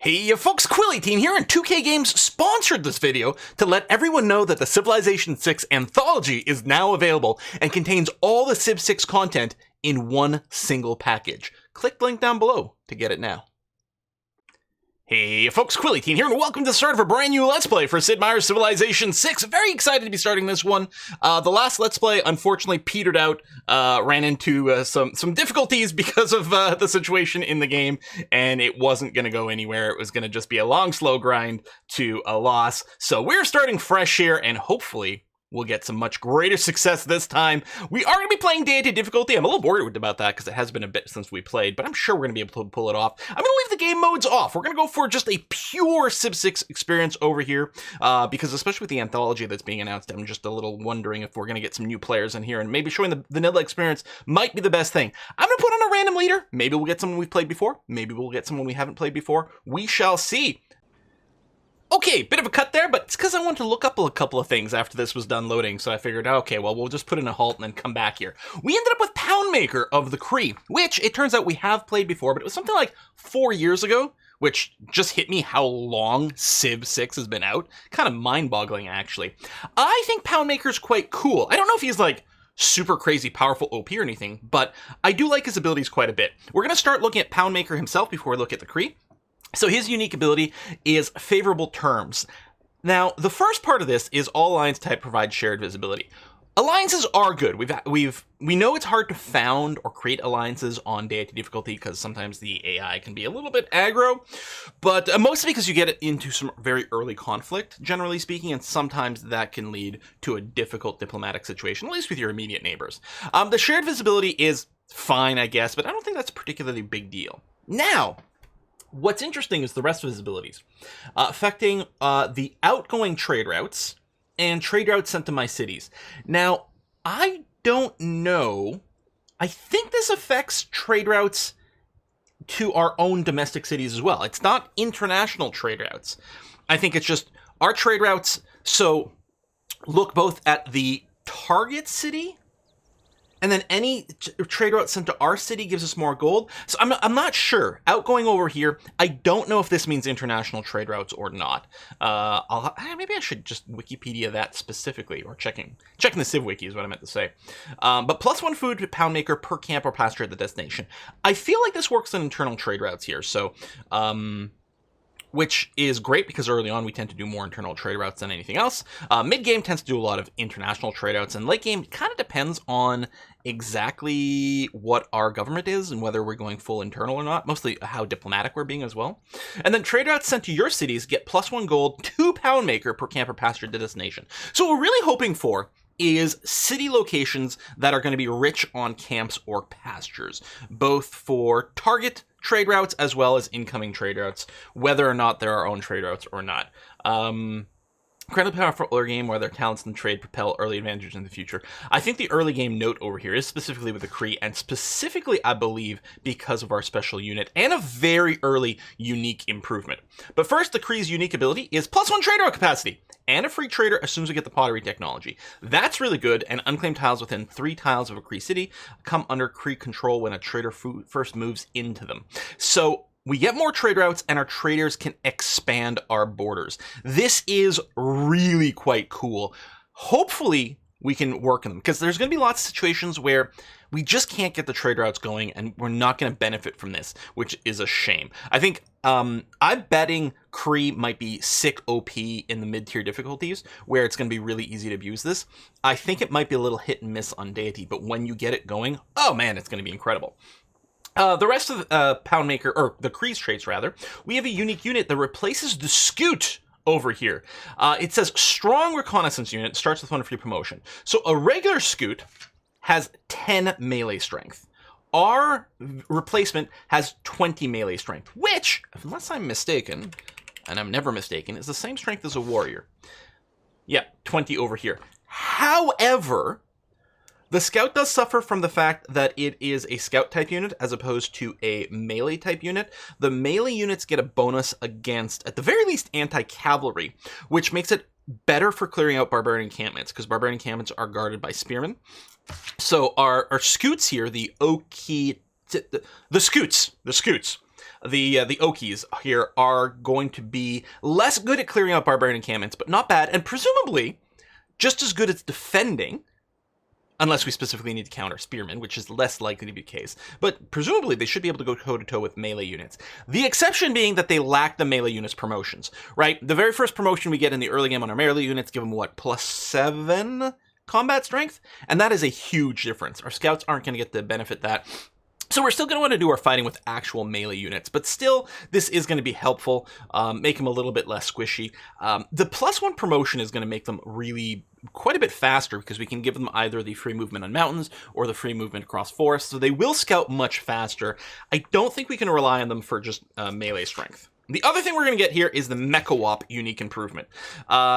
Hey folks, Quilly18 here, and 2K Games sponsored this video to let everyone know that the Civilization 6 Anthology is now available and contains all the Civ 6 content in one single package. Click the link down below to get it now. Hey folks, Quilly18 here, and welcome to the start of a brand new Let's Play for Sid Meier's Civilization 6. Very excited to be starting this one. The last Let's Play unfortunately petered out, ran into some difficulties because of the situation in the game, and it wasn't going to go anywhere. It was going to just be a long, slow grind to a loss. So we're starting fresh here, and hopefully we'll get some much greater success this time. We are going to be playing Deity Difficulty. I'm a little worried about that because it has been a bit since we played, but I'm sure we're going to be able to pull it off. I'm going to leave the game modes off. We're going to go for just a pure Civ 6 experience over here, because especially with the anthology that's being announced, I'm just a little wondering if we're going to get some new players in here, and maybe showing the vanilla experience might be the best thing. I'm going to put on a random leader. Maybe we'll get someone we've played before. Maybe we'll get someone we haven't played before. We shall see. Okay, bit of a cut there, but it's because I wanted to look up a couple of things after this was done loading, so I figured, okay, well, we'll just put in a halt and then come back here. We ended up with Poundmaker of the Cree, which it turns out we have played before, but it was something like 4 years ago, which just hit me how long Civ 6 has been out. Kind of mind-boggling, actually. I think Poundmaker's quite cool. I don't know if he's, like, super crazy powerful OP or anything, but I do like his abilities quite a bit. We're going to start looking at Poundmaker himself before we look at the Cree. So his unique ability is Favorable Terms. Now, the first part of this is all alliance type provide shared visibility. Alliances are good. We know it's hard to found or create alliances on Deity Difficulty because sometimes the AI can be a little bit aggro, but mostly because you get into some very early conflict, generally speaking, and sometimes that can lead to a difficult diplomatic situation, at least with your immediate neighbors. The shared visibility is fine, I guess, but I don't think that's a particularly big deal. Now, what's interesting is the rest of his abilities, affecting the outgoing trade routes and trade routes sent to my cities. Now, I don't know. I think this affects trade routes to our own domestic cities as well. It's not international trade routes. I think it's just our trade routes. So look both at the target city, and then any trade route sent to our city gives us more gold. So I'm not sure. Outgoing over here, I don't know if this means international trade routes or not. Maybe I should just Wikipedia that specifically, or checking the Civ Wiki is what I meant to say. But +1 food to Poundmaker per camp or pasture at the destination. I feel like this works on internal trade routes here. So, which is great because early on we tend to do more internal trade routes than anything else. Mid-game tends to do a lot of international trade routes, and late game kind of depends on exactly what our government is and whether we're going full internal or not, mostly how diplomatic we're being as well. And then trade routes sent to your cities get +1 gold, 2 Poundmaker per camp or pasture to destination. So what we're really hoping for is city locations that are going to be rich on camps or pastures, both for target trade routes as well as incoming trade routes, whether or not they're our own trade routes or not. Incredibly powerful early game where their talents and trade propel early advantage in the future. I think the early game note over here is specifically with the Cree, and specifically, I believe, because of our special unit and a very early unique improvement. But first, the Cree's unique ability is +1 trade route capacity, and a free trader as soon as we get the pottery technology. That's really good, and unclaimed tiles within 3 tiles of a Cree city come under Cree control when a trader first moves into them. So we get more trade routes, and our traders can expand our borders. This is really quite cool. Hopefully, we can work in them, because there's going to be lots of situations where we just can't get the trade routes going, and we're not going to benefit from this, which is a shame. I think I'm betting Cree might be sick OP in the mid-tier difficulties, where it's going to be really easy to abuse this. I think it might be a little hit and miss on Deity, but when you get it going, oh man, it's going to be incredible. The rest of the Poundmaker, or the Cree's traits rather, we have a unique unit that replaces the Scoot over here. It says strong reconnaissance unit, starts with 1 free promotion. So a regular Scoot has 10 melee strength. Our replacement has 20 melee strength, which, unless I'm mistaken, and I'm never mistaken, is the same strength as a warrior. Yeah, 20 over here. However, the Scout does suffer from the fact that it is a Scout type unit as opposed to a melee type unit. The melee units get a bonus against, at the very least, anti-cavalry, which makes it better for clearing out Barbarian encampments, because Barbarian encampments are guarded by spearmen. So our Scoots here, the Scoots, the Okies here are going to be less good at clearing out Barbarian encampments, but not bad, and presumably just as good at defending, unless we specifically need to counter Spearmen, which is less likely to be the case. But presumably, they should be able to go toe-to-toe with melee units. The exception being that they lack the melee units promotions, right? The very first promotion we get in the early game on our melee units give them, what, +7 combat strength? And that is a huge difference. Our scouts aren't going to get to benefit that. So we're still going to want to do our fighting with actual melee units, but still, this is going to be helpful, make them a little bit less squishy. The +1 promotion is going to make them really quite a bit faster because we can give them either the free movement on mountains or the free movement across forests, so they will scout much faster. I don't think we can rely on them for just melee strength. The other thing we're going to get here is the Mechawop unique improvement.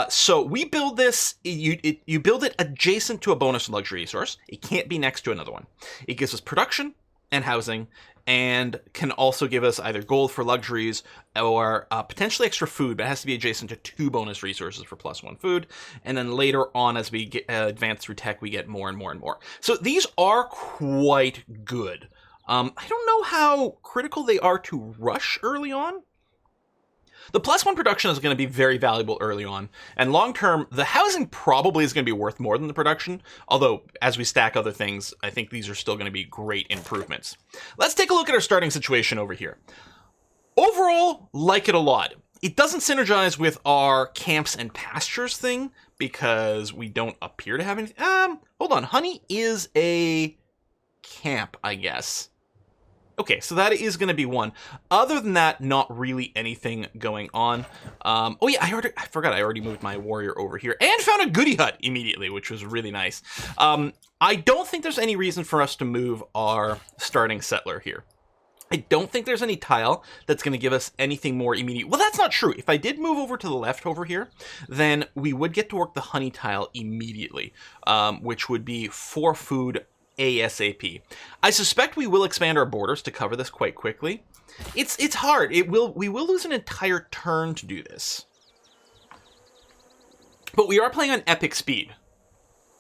So we build this, you build it adjacent to a bonus luxury resource. It can't be next to another one. It gives us production and housing, and can also give us either gold for luxuries or potentially extra food, but it has to be adjacent to 2 bonus resources for +1 food. And then later on, as we get, advance through tech, we get more and more and more. So these are quite good. I don't know how critical they are to rush early on. The +1 production is going to be very valuable early on, and long-term, the housing probably is going to be worth more than the production, although as we stack other things, I think these are still going to be great improvements. Let's take a look at our starting situation over here. Overall, like it a lot. It doesn't synergize with our camps and pastures thing, because we don't appear to have anything. Hold on, honey is a camp, I guess. Okay, so that is going to be one. Other than that, not really anything going on. Oh yeah, I forgot I already moved my warrior over here and found a goodie hut immediately, which was really nice. I don't think there's any reason for us to move our starting settler here. I don't think there's any tile that's going to give us anything more immediate. Well, that's not true. If I did move over to the left over here, then we would get to work the honey tile immediately, which would be 4 food ASAP. I suspect we will expand our borders to cover this quite quickly. It's hard. We will lose an entire turn to do this. But we are playing on epic speed.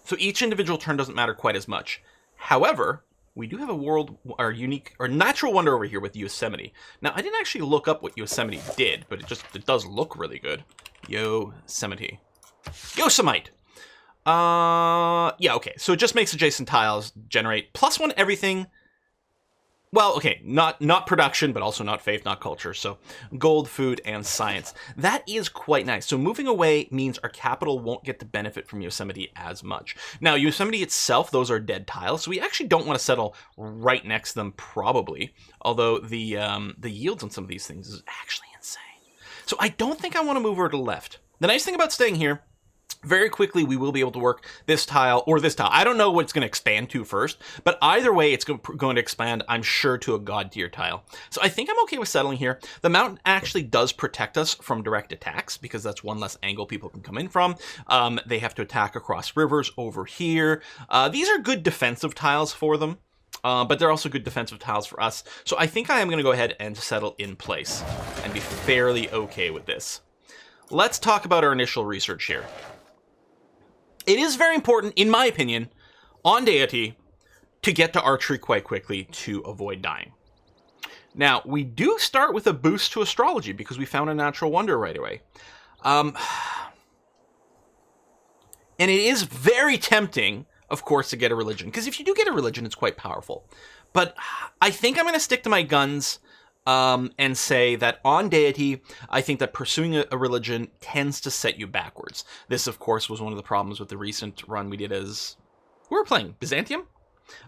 So each individual turn doesn't matter quite as much. However, we do have a unique or natural wonder over here with Yosemite. Now, I didn't actually look up what Yosemite did, but it does look really good. Yosemite. Yeah, okay. So it just makes adjacent tiles generate +1 everything. Well, okay, not production, but also not faith, not culture. So gold, food, and science. That is quite nice. So moving away means our capital won't get to benefit from Yosemite as much. Now, Yosemite itself, those are dead tiles, so we actually don't want to settle right next to them, probably. Although the yields on some of these things is actually insane. So I don't think I want to move over to the left. The nice thing about staying here, very quickly, we will be able to work this tile or this tile. I don't know what it's going to expand to first, but either way, it's going to expand, I'm sure, to a god tier tile. So I think I'm okay with settling here. The mountain actually does protect us from direct attacks because that's one less angle people can come in from. They have to attack across rivers over here. These are good defensive tiles for them. But they're also good defensive tiles for us. So I think I am going to go ahead and settle in place and be fairly okay with this. Let's talk about our initial research here. It is very important, in my opinion, on Deity, to get to archery quite quickly to avoid dying. Now, we do start with a boost to astrology because we found a natural wonder right away. And it is very tempting, of course, to get a religion, because if you do get a religion, it's quite powerful. But I think I'm going to stick to my guns and say that on Deity, I think that pursuing a religion tends to set you backwards. This, of course, was one of the problems with the recent run we did as... We were playing Byzantium?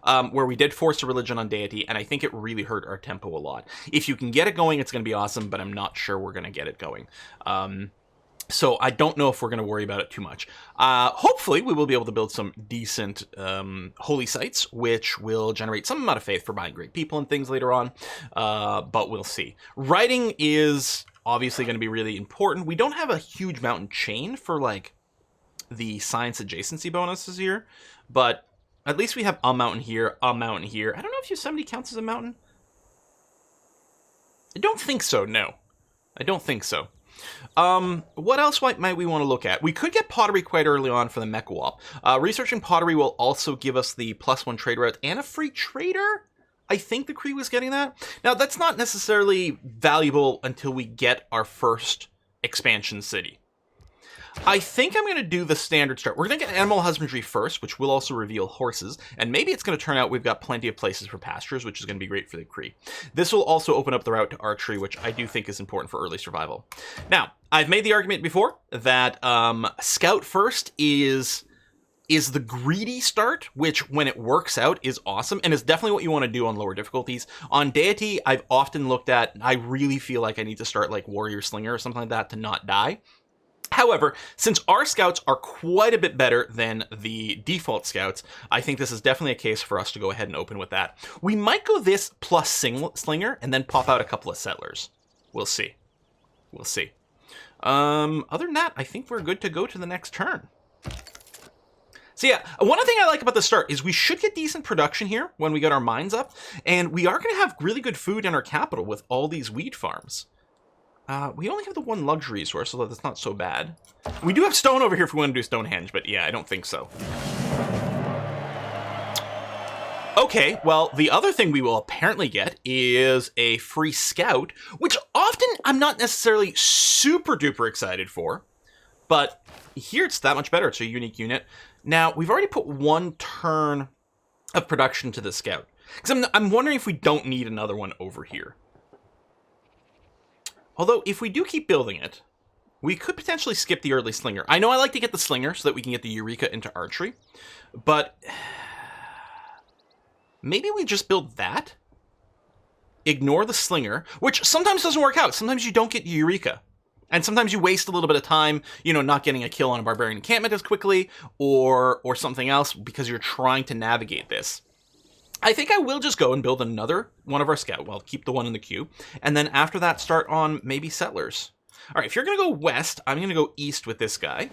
Where we did force a religion on Deity, and I think it really hurt our tempo a lot. If you can get it going, it's going to be awesome, but I'm not sure we're going to get it going. So I don't know if we're going to worry about it too much. Hopefully, we will be able to build some decent holy sites, which will generate some amount of faith for buying great people and things later on, but we'll see. Writing is obviously going to be really important. We don't have a huge mountain chain for, like, the science adjacency bonuses here, but at least we have a mountain here, a mountain here. I don't know if Yosemite counts as a mountain. I don't think so, no. I don't think so. What else might we want to look at? We could get pottery quite early on for the Mechawop. Researching pottery will also give us the +1 trade route and a free trader. I think the Cree was getting that. Now, that's not necessarily valuable until we get our first expansion city. I think I'm going to do the standard start. We're going to get animal husbandry first, which will also reveal horses. And maybe it's going to turn out we've got plenty of places for pastures, which is going to be great for the Cree. This will also open up the route to archery, which I do think is important for early survival. Now, I've made the argument before that scout first is the greedy start, which when it works out is awesome and is definitely what you want to do on lower difficulties. On Deity, I've often looked at, I really feel like I need to start like Warrior Slinger or something like that to not die. However, since our scouts are quite a bit better than the default scouts, I think this is definitely a case for us to go ahead and open with that. We might go this plus Slinger and then pop out a couple of settlers. We'll see. We'll see. Other than that, I think we're good to go to the next turn. So yeah, one thing I like about the start is we should get decent production here when we get our mines up, and we are going to have really good food in our capital with all these wheat farms. We only have the one luxury resource, so that's not so bad. We do have stone over here if we want to do Stonehenge, but yeah, I don't think so. Okay, well, the other thing we will apparently get is a free scout, which often I'm not necessarily super duper excited for, but here it's that much better. It's a unique unit. Now, we've already put one turn of production to the scout, because I'm wondering if we don't need another one over here. Although, if we do keep building it, we could potentially skip the early Slinger. I know I like to get the Slinger so that we can get the Eureka into archery, but maybe we just build that, ignore the Slinger, which sometimes doesn't work out. Sometimes you don't get Eureka, and sometimes you waste a little bit of time, you know, not getting a kill on a Barbarian encampment as quickly, or something else because you're trying to navigate this. I think I will just go and build another one of our scout. Well, keep the one in the queue. And then after that, start on maybe settlers. All right, if you're going to go west, I'm going to go east with this guy.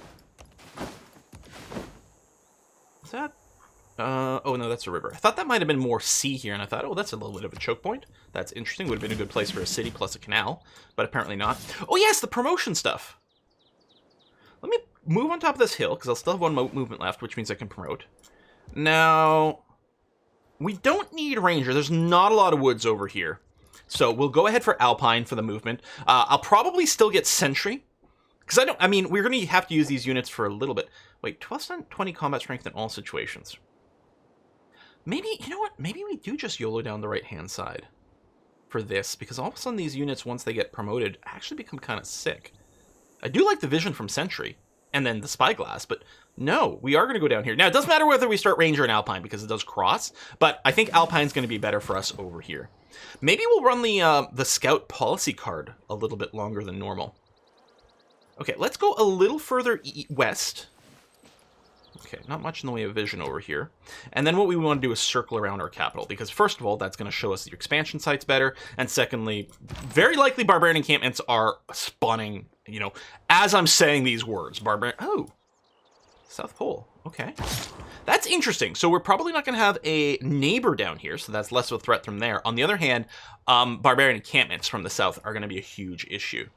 Is that? Oh, no, that's a river. I thought that might have been more sea here, and I thought, oh, that's a little bit of a choke point. That's interesting. Would have been a good place for a city plus a canal, but apparently not. Oh, yes, the promotion stuff. Let me move on top of this hill, because I'll still have one movement left, which means I can promote. Now, we don't need Ranger. There's not a lot of woods over here. So we'll go ahead for Alpine for the movement. I'll probably still get Sentry. Because I mean, we're going to have to use these units for a little bit. Wait, 12% 20 combat strength in all situations. Maybe, you know what? Maybe we do just YOLO down the right-hand side for this. Because all of a sudden these units, once they get promoted, actually become kind of sick. I do like the vision from Sentry. And then the Spyglass, but no, we are going to go down here. Now, it doesn't matter whether we start Ranger and Alpine because it does cross, but I think Alpine's going to be better for us over here. Maybe we'll run the Scout Policy card a little bit longer than normal. Okay, let's go a little further west. Okay, not much in the way of vision over here. And then what we want to do is circle around our capital, because first of all, that's going to show us the expansion sites better, and secondly, very likely Barbarian encampments are spawning, you know, as I'm saying these words. Barbarian, oh, South Pole, okay. That's interesting. So we're probably not going to have a neighbor down here, so that's less of a threat from there. On the other hand, Barbarian encampments from the south are going to be a huge issue.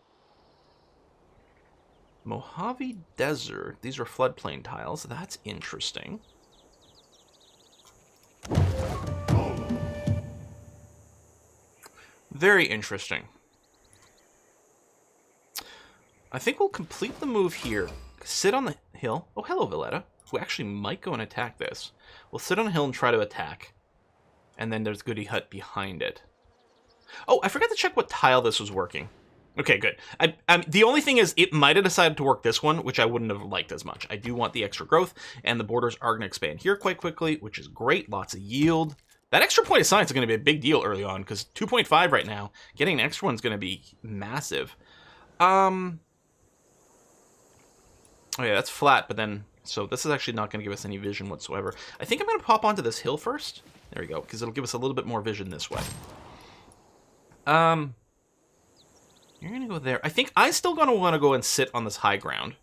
Mojave Desert. These are floodplain tiles. That's interesting. Very interesting. I think we'll complete the move here. Sit on the hill. Oh, hello, Valletta. Who actually might go and attack this. We'll sit on a hill and try to attack. And then there's Goody Hut behind it. Oh, I forgot to check what tile this was working. Okay, good. The only thing is it might have decided to work this one, which I wouldn't have liked as much. I do want the extra growth, and the borders are going to expand here quite quickly, which is great. Lots of yield. That extra point of science is going to be a big deal early on, because 2.5 right now, getting an extra one is going to be massive. Oh yeah, that's flat, but then, so this is actually not going to give us any vision whatsoever. I think I'm going to pop onto this hill first. There we go, because it'll give us a little bit more vision this way. You're going to go there. I think I'm still going to want to go and sit on this high ground.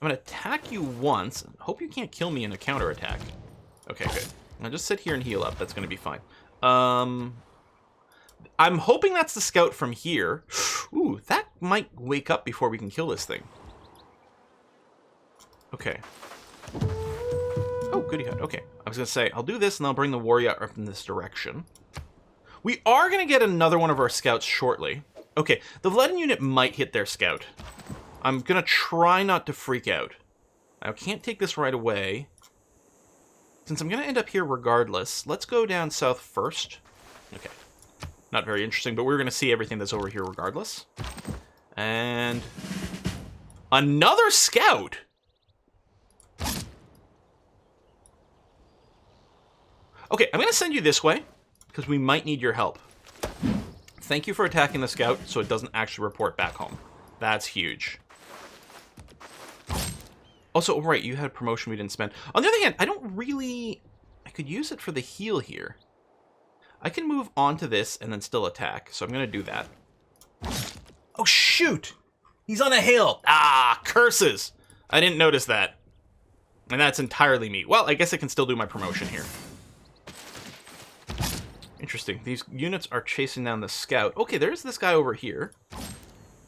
I'm going to attack you once. Hope you can't kill me in a counterattack. Okay, good. Now just sit here and heal up. That's going to be fine. I'm hoping that's the scout from here. Ooh, that might wake up before we can kill this thing. Okay. Oh, goody hut. Okay. I was going to say, I'll do this and I'll bring the warrior up in this direction. We are going to get another one of our scouts shortly. Okay, the Vladin unit might hit their scout. I'm going to try not to freak out. I can't take this right away. Since I'm going to end up here regardless, let's go down south first. Okay. Not very interesting, but we're going to see everything that's over here regardless. And another scout! Okay, I'm going to send you this way, because we might need your help. Thank you for attacking the scout, so it doesn't actually report back home. That's huge. Also, right, you had a promotion we didn't spend. On the other hand, I don't really... I could use it for the heal here. I can move on to this and then still attack, so I'm going to do that. Oh, shoot! He's on a hill! Ah, curses! I didn't notice that. And that's entirely me. Well, I guess I can still do my promotion here. Interesting. These units are chasing down the scout. Okay, there's this guy over here.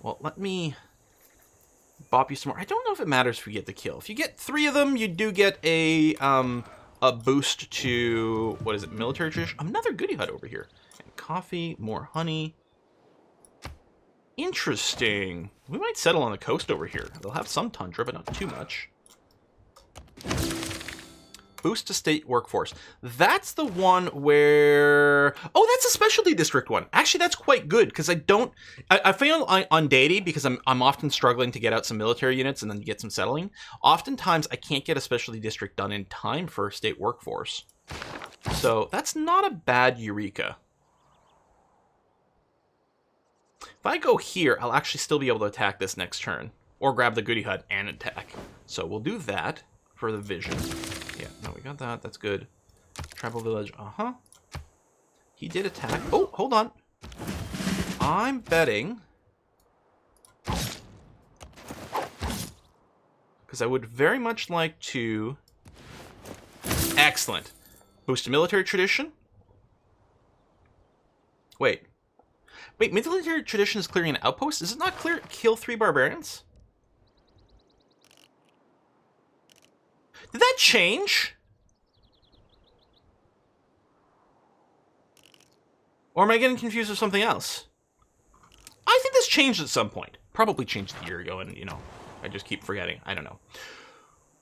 Well, let me bop you some more. I don't know if it matters if we get the kill. If you get 3 of them, you do get a boost to, what is it, military tradition? Another goody hut over here. And coffee, more honey. Interesting. We might settle on the coast over here. They'll have some tundra, but not too much. Boost to state workforce. That's the one where... Oh, that's a specialty district one. Actually, that's quite good, because I fail on Deity, because I'm often struggling to get out some military units and then get some settling. Oftentimes, I can't get a specialty district done in time for state workforce. So, that's not a bad Eureka. If I go here, I'll actually still be able to attack this next turn. Or grab the goody hut and attack. So, we'll do that for the vision. Yeah, no, we got that. That's good. Tribal village. Uh-huh. He did attack. Oh, hold on. I'm betting... because I would very much like to... Excellent. Boost to military tradition. Wait. Wait, military tradition is clearing an outpost? Is it not clear? Kill 3 barbarians? Did that change? Or am I getting confused with something else? I think this changed at some point. Probably changed a year ago, and, you know, I just keep forgetting. I don't know.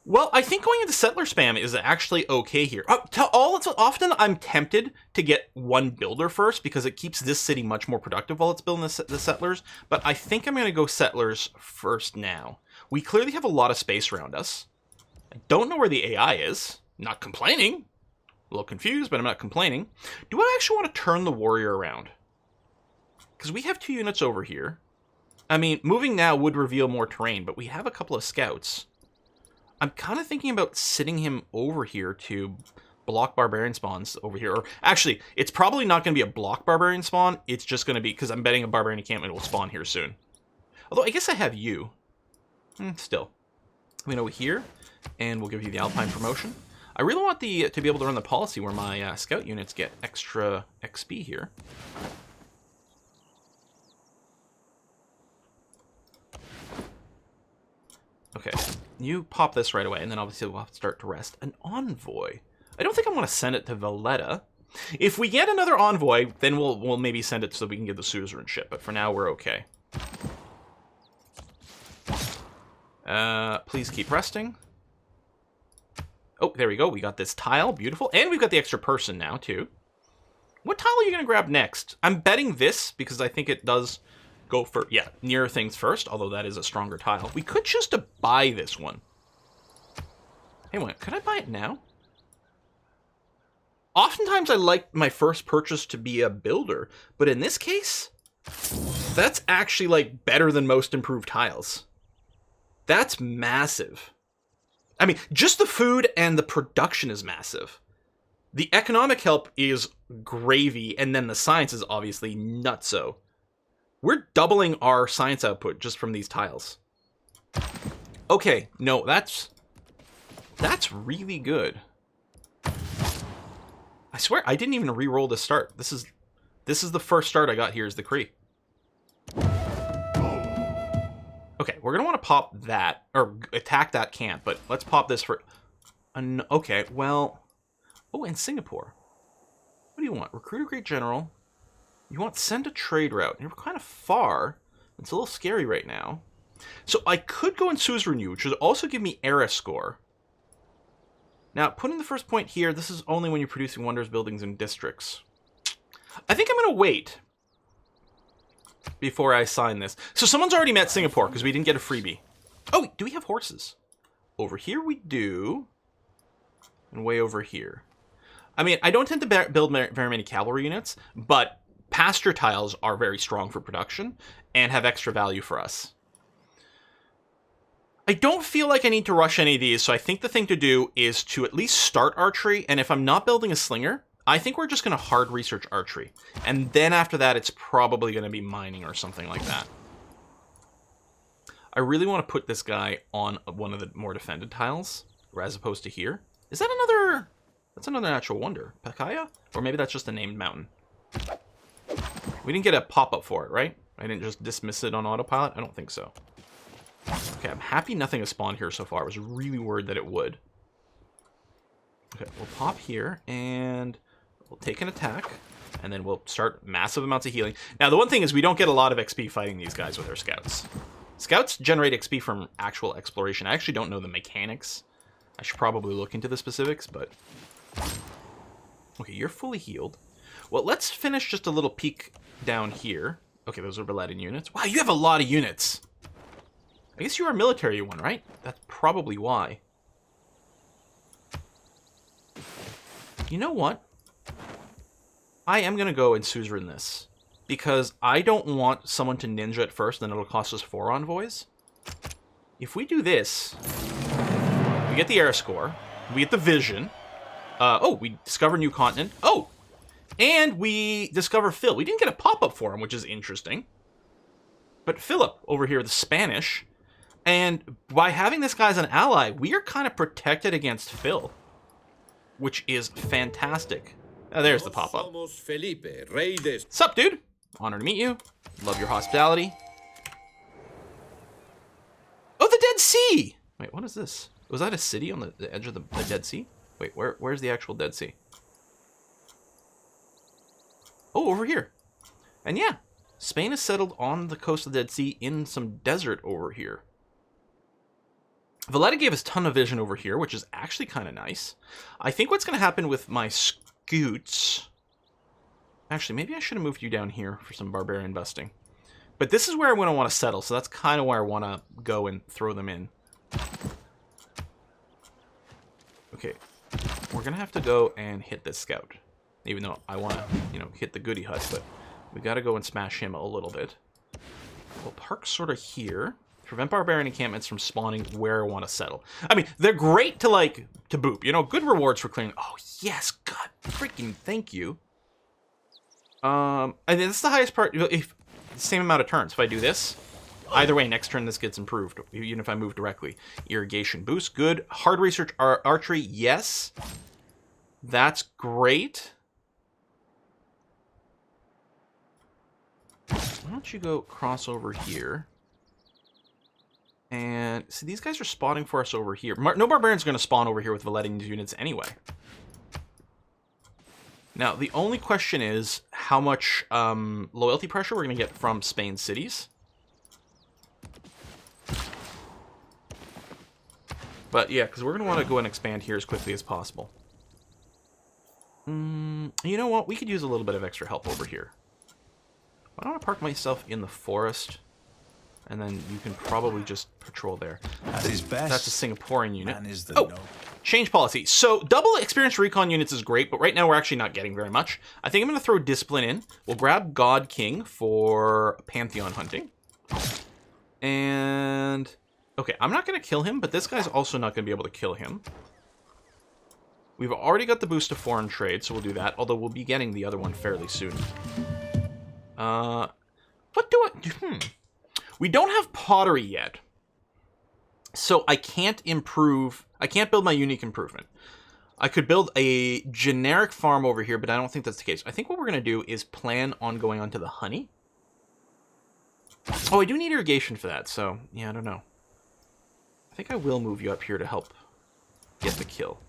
Well, I think going into settler spam is actually okay here. Often I'm tempted to get one builder first because it keeps this city much more productive while it's building the settlers. But I think I'm going to go settlers first now. We clearly have a lot of space around us. I don't know where the AI is. Not complaining. A little confused, but I'm not complaining. Do I actually want to turn the warrior around? Because we have 2 units over here. I mean, moving now would reveal more terrain, but we have a couple of scouts. I'm kind of thinking about sitting him over here to block barbarian spawns over here. Or actually, it's probably not going to be a block barbarian spawn. It's just going to be, because I'm betting a barbarian encampment will spawn here soon. Although, I guess I have you. Still. I mean, over here. And we'll give you the Alpine promotion. I really want to be able to run the policy where my scout units get extra XP here. Okay, you pop this right away, and then obviously we'll have to start to rest. An envoy. I don't think I want to send it to Valletta. If we get another envoy, then we'll maybe send it so we can get the suzerain ship. But for now, we're okay. Please keep resting. Oh, there we go. We got this tile. Beautiful. And we've got the extra person now, too. What tile are you going to grab next? I'm betting this because I think it does go for, yeah, nearer things first, although that is a stronger tile. We could choose to buy this one. Hey, wait, could I buy it now? Oftentimes I like my first purchase to be a builder, but in this case, that's actually like better than most improved tiles. That's massive. I mean, just the food and the production is massive. The economic help is gravy, and then the science is obviously nutso. We're doubling our science output just from these tiles. Okay, no, that's really good. I swear, I didn't even re-roll the start. This is the first start I got here is the Cree. Okay, we're going to want to pop that, or attack that camp, but let's pop this for... Okay, well... Oh, and Singapore. What do you want? Recruit a great general. You want send a trade route. You're kind of far. It's a little scary right now. So I could go in Suzerain, which would also give me era score. Now, putting the first point here, this is only when you're producing wonders, buildings, and districts. I think I'm going to wait before I sign this. So someone's already met Singapore because we didn't get a freebie. Oh, do we have horses? Over here we do. And way over here. I mean, I don't tend to build very many cavalry units, but pasture tiles are very strong for production and have extra value for us. I don't feel like I need to rush any of these, so I think the thing to do is to at least start archery, and if I'm not building a slinger, I think we're just going to hard research archery. And then after that, it's probably going to be mining or something like that. I really want to put this guy on one of the more defended tiles, as opposed to here. Is that another... That's another natural wonder. Pakaya? Or maybe that's just a named mountain. We didn't get a pop-up for it, right? I didn't just dismiss it on autopilot? I don't think so. Okay, I'm happy nothing has spawned here so far. I was really worried that it would. Okay, we'll pop here, and we'll take an attack, and then we'll start massive amounts of healing. Now, the one thing is we don't get a lot of XP fighting these guys with our scouts. Scouts generate XP from actual exploration. I actually don't know the mechanics. I should probably look into the specifics, but... Okay, you're fully healed. Well, let's finish just a little peek down here. Okay, those are Belatin units. Wow, you have a lot of units! I guess you are a military one, right? That's probably why. You know what? I am going to go and suzerain this. Because I don't want someone to ninja at first, then it'll cost us 4 envoys. If we do this, we get the era score, we get the vision. Oh, we discover new continent. Oh! And we discover Phil. We didn't get a pop-up for him, which is interesting. But Philip, over here, the Spanish... And by having this guy as an ally, we are kind of protected against Phil, which is fantastic. Oh, there's the pop-up. Sup, dude? Honor to meet you. Love your hospitality. Oh, the Dead Sea! Wait, what is this? Was that a city on the edge of the Dead Sea? Wait, where's the actual Dead Sea? Oh, over here. And yeah, Spain is settled on the coast of the Dead Sea in some desert over here. Valletta gave us a ton of vision over here, which is actually kind of nice. I think what's going to happen with my scouts... Actually, maybe I should have moved you down here for some barbarian busting. But this is where I'm going to want to settle, so that's kind of where I want to go and throw them in. Okay, we're going to have to go and hit this scout. Even though I want to, hit the goody hut, but we got to go and smash him a little bit. We'll park sort of here. Prevent barbarian encampments from spawning where I want to settle. I mean, they're great to, to boop. Good rewards for clearing. Oh, yes. God freaking thank you. And that's the highest part. If same amount of turns. If I do this, either way, next turn this gets improved. Even if I move directly. Irrigation boost. Good. Hard research archery. Yes. That's great. Why don't you go cross over here? And, see, these guys are spawning for us over here. No Barbarian's going to spawn over here with Valetian units anyway. Now, the only question is how much loyalty pressure we're going to get from Spain's cities. But, yeah, because we're going to want to go and expand here as quickly as possible. You know what? We could use a little bit of extra help over here. I don't want to park myself in the forest. And then you can probably just patrol there. At his best, that's a Singaporean unit. Oh, change policy. So double experienced recon units is great, but right now we're actually not getting very much. I think I'm going to throw discipline in. We'll grab God King for Pantheon hunting. And okay, I'm not going to kill him, but this guy's also not going to be able to kill him. We've already got the boost to foreign trade, so we'll do that. Although we'll be getting the other one fairly soon. What do I do? We don't have pottery yet, so I can't improve. I can't build my unique improvement. I could build a generic farm over here, but I don't think that's the case. I think what we're going to do is plan on going on to the honey. Oh, I do need irrigation for that, so yeah, I don't know. I think I will move you up here to help get the kill.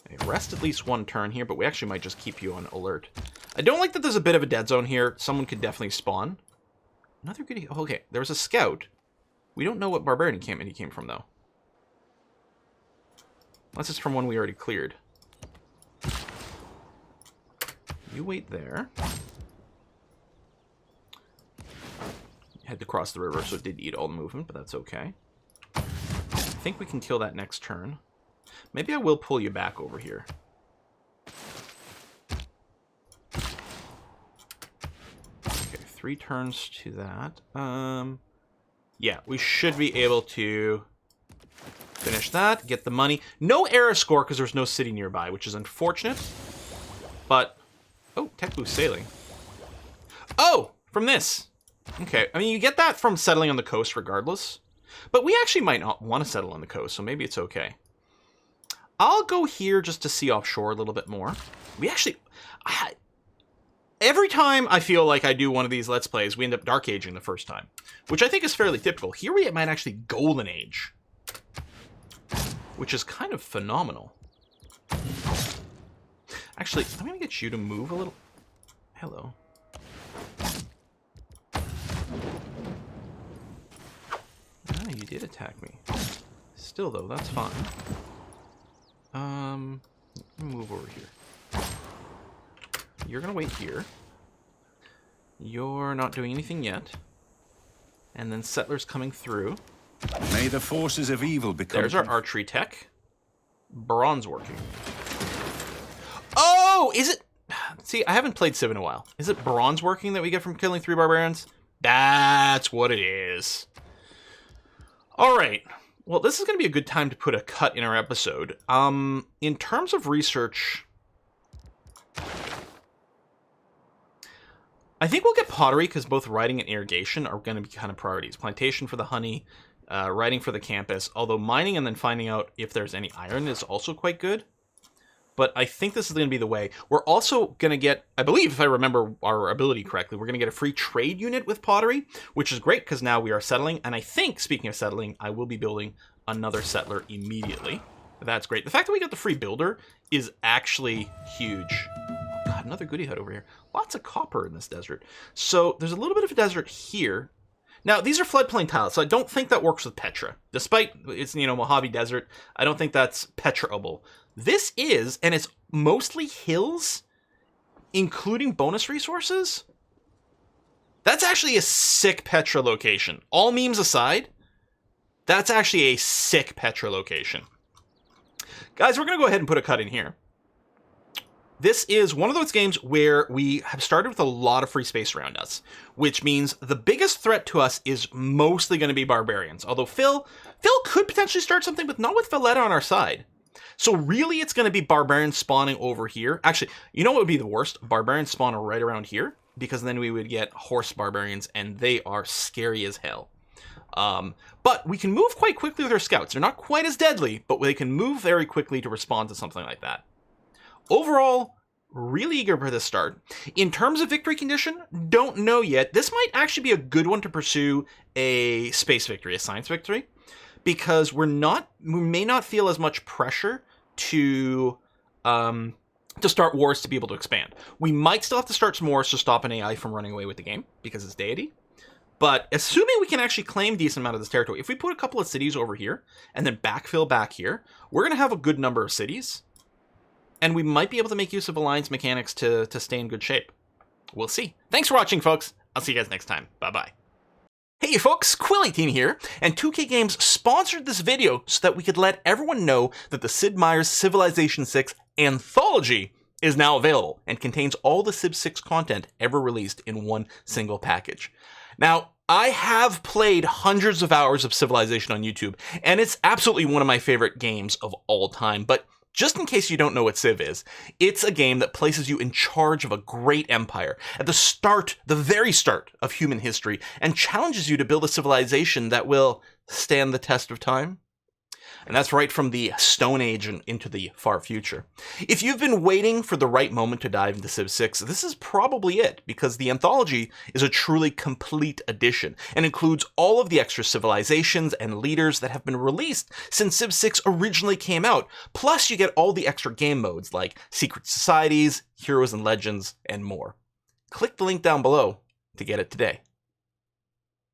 Okay, rest at least one turn here, but we actually might just keep you on alert. I don't like that there's a bit of a dead zone here. Someone could definitely spawn. Another goodie. Oh, okay, there was a scout. We don't know what Barbarian he came from, though. Unless it's from one we already cleared. You wait there. Had to cross the river, so it did eat all the movement, but that's okay. I think we can kill that next turn. Maybe I will pull you back over here. Okay, 3 turns to that. Yeah, we should be able to finish that, get the money. No error score because there's no city nearby, which is unfortunate. But, oh, tech boost sailing. Oh, from this. Okay, I mean, you get that from settling on the coast regardless. But we actually might not want to settle on the coast, so maybe it's okay. I'll go here just to see offshore a little bit more. We actually... every time I feel like I do one of these Let's Plays, we end up Dark Aging the first time. Which I think is fairly typical. Here we might actually Golden Age. Which is kind of phenomenal. Actually, I'm going to get you to move a little... Hello. You did attack me. Still, though, that's fine. Let me move over here. You're gonna wait here. You're not doing anything yet. And then settlers coming through. May the forces of evil become... There's our archery tech. Bronze working. Oh! Is it... See, I haven't played Civ in a while. Is it bronze working that we get from killing 3 barbarians? That's what it is. All right. Well, this is going to be a good time to put a cut in our episode. In terms of research, I think we'll get pottery because both writing and irrigation are going to be kind of priorities. Plantation for the honey, writing for the campus, although mining and then finding out if there's any iron is also quite good. But I think this is going to be the way. We're also going to get, I believe, if I remember our ability correctly, we're going to get a free trade unit with pottery, which is great because now we are settling. And I think, speaking of settling, I will be building another settler immediately. That's great. The fact that we got the free builder is actually huge. Oh God, another goodie hut over here. Lots of copper in this desert. So there's a little bit of a desert here. Now, these are floodplain tiles, so I don't think that works with Petra. Despite it's, Mojave Desert, I don't think that's Petra-able. This is, and it's mostly hills, including bonus resources. That's actually a sick Petra location. All memes aside, that's actually a sick Petra location. Guys, we're going to go ahead and put a cut in here. This is one of those games where we have started with a lot of free space around us, which means the biggest threat to us is mostly going to be barbarians. Although Phil could potentially start something, but not with Valletta on our side. So really, it's going to be barbarians spawning over here. Actually, you know what would be the worst? Barbarians spawn right around here, because then we would get horse barbarians, and they are scary as hell. But we can move quite quickly with our scouts. They're not quite as deadly, but they can move very quickly to respond to something like that. Overall, really eager for this start. In terms of victory condition, don't know yet. This might actually be a good one to pursue a space victory, a science victory, because we may not feel as much pressure to start wars to be able to expand. We might still have to start some wars to stop an AI from running away with the game, because it's Deity. But assuming we can actually claim a decent amount of this territory, if we put a couple of cities over here, and then backfill back here, we're going to have a good number of cities. And we might be able to make use of alliance mechanics to stay in good shape. We'll see. Thanks for watching, folks. I'll see you guys next time. Bye-bye. Hey folks, Quill18 here, and 2K Games sponsored this video so that we could let everyone know that the Sid Meier's Civilization 6 Anthology is now available and contains all the Civ 6 content ever released in one single package. Now, I have played hundreds of hours of Civilization on YouTube, and it's absolutely one of my favorite games of all time, but just in case you don't know what Civ is, it's a game that places you in charge of a great empire at the very start of human history, and challenges you to build a civilization that will stand the test of time. And that's right from the Stone Age and into the far future. If you've been waiting for the right moment to dive into Civ 6, this is probably it, because the anthology is a truly complete edition and includes all of the extra civilizations and leaders that have been released since Civ 6 originally came out. Plus, you get all the extra game modes like secret societies, heroes and legends, and more. Click the link down below to get it today.